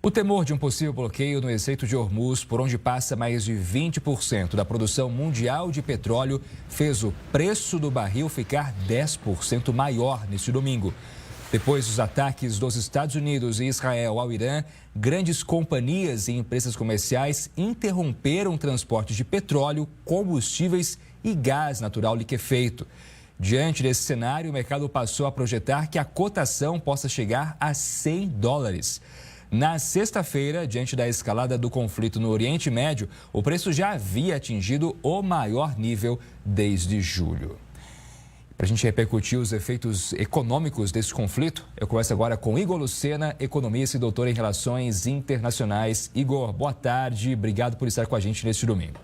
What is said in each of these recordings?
O temor de um possível bloqueio no Estreito de Hormuz, por onde passa mais de 20% da produção mundial de petróleo, fez o preço do barril ficar 10% maior neste domingo. Depois dos ataques dos Estados Unidos e Israel ao Irã, grandes companhias e empresas comerciais interromperam transportes de petróleo, combustíveis e gás natural liquefeito. Diante desse cenário, o mercado passou a projetar que a cotação possa chegar a $100. Na sexta-feira, diante da escalada do conflito no Oriente Médio, o preço já havia atingido o maior nível desde julho. Para a gente repercutir os efeitos econômicos desse conflito, eu converso agora com Igor Lucena, economista e doutor em Relações Internacionais. Igor, boa tarde, obrigado por estar com a gente neste domingo.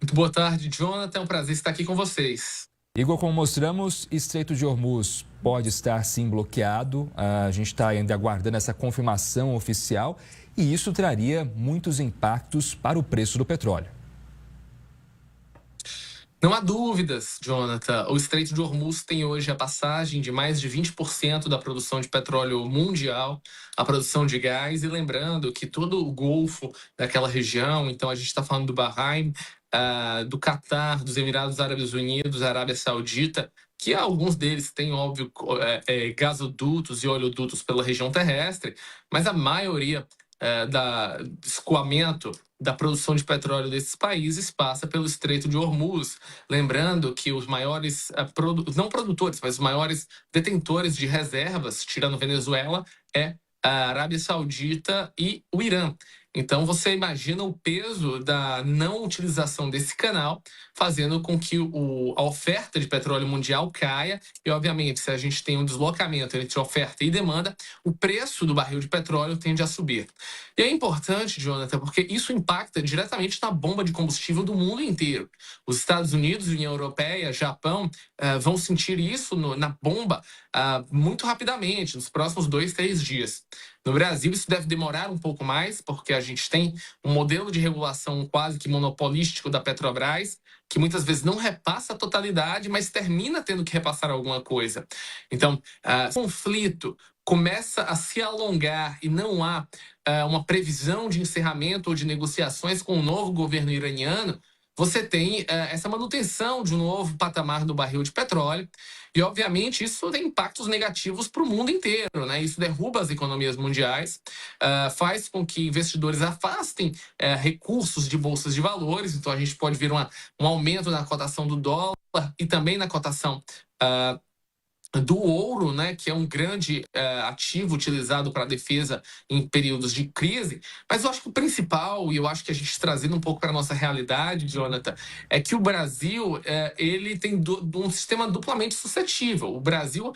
Muito boa tarde, Jonathan, é um prazer estar aqui com vocês. Igor, como mostramos, Estreito de Hormuz pode estar sim bloqueado. A gente está ainda aguardando essa confirmação oficial e isso traria muitos impactos para o preço do petróleo. Não há dúvidas, Jonathan. O Estreito de Hormuz tem hoje a passagem de mais de 20% da produção de petróleo mundial, a produção de gás. E lembrando que todo o Golfo daquela região, então a gente está falando do Bahrein, do Catar, dos Emirados Árabes Unidos, Arábia Saudita, que alguns deles têm, óbvio, gasodutos e oleodutos pela região terrestre, mas a maioria do escoamento da produção de petróleo desses países passa pelo Estreito de Hormuz. Lembrando que os maiores, não produtores, mas os maiores detentores de reservas, tirando Venezuela, é a Arábia Saudita e o Irã. Então, você imagina o peso da não utilização desse canal, fazendo com que a oferta de petróleo mundial caia. E, obviamente, se a gente tem um deslocamento entre oferta e demanda, o preço do barril de petróleo tende a subir. E é importante, Jonathan, porque isso impacta diretamente na bomba de combustível do mundo inteiro. Os Estados Unidos, União Europeia, Japão vão sentir isso na bomba muito rapidamente, nos próximos 2-3 dias. No Brasil, isso deve demorar um pouco mais, porque a gente tem um modelo de regulação quase que monopolístico da Petrobras, que muitas vezes não repassa a totalidade, mas termina tendo que repassar alguma coisa. Então, o conflito começa a se alongar e não há uma previsão de encerramento ou de negociações com o novo governo iraniano. Você tem essa manutenção de um novo patamar do barril de petróleo e, obviamente, isso tem impactos negativos para o mundo inteiro, né? Isso derruba as economias mundiais, faz com que investidores afastem recursos de bolsas de valores. Então, a gente pode ver um aumento na cotação do dólar e também na cotação do ouro, né, que é um grande ativo utilizado para a defesa em períodos de crise. Mas eu acho que o principal, e eu acho que a gente trazendo um pouco para a nossa realidade, Jonathan, é que o Brasil ele tem um sistema duplamente suscetível. O Brasil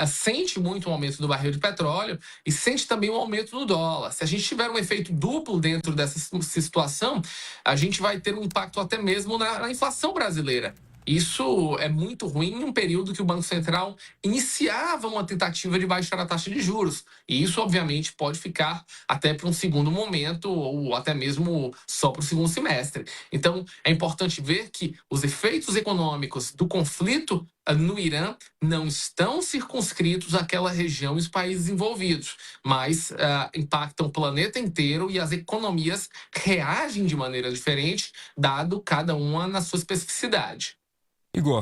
sente muito o aumento do barril de petróleo e sente também o aumento do dólar. Se a gente tiver um efeito duplo dentro dessa situação, a gente vai ter um impacto até mesmo na inflação brasileira. Isso é muito ruim em um período que o Banco Central iniciava uma tentativa de baixar a taxa de juros. E isso, obviamente, pode ficar até para um segundo momento ou até mesmo só para o segundo semestre. Então, é importante ver que os efeitos econômicos do conflito no Irã não estão circunscritos àquela região e os países envolvidos, mas impactam o planeta inteiro e as economias reagem de maneira diferente, dado cada uma na sua especificidade. Igor,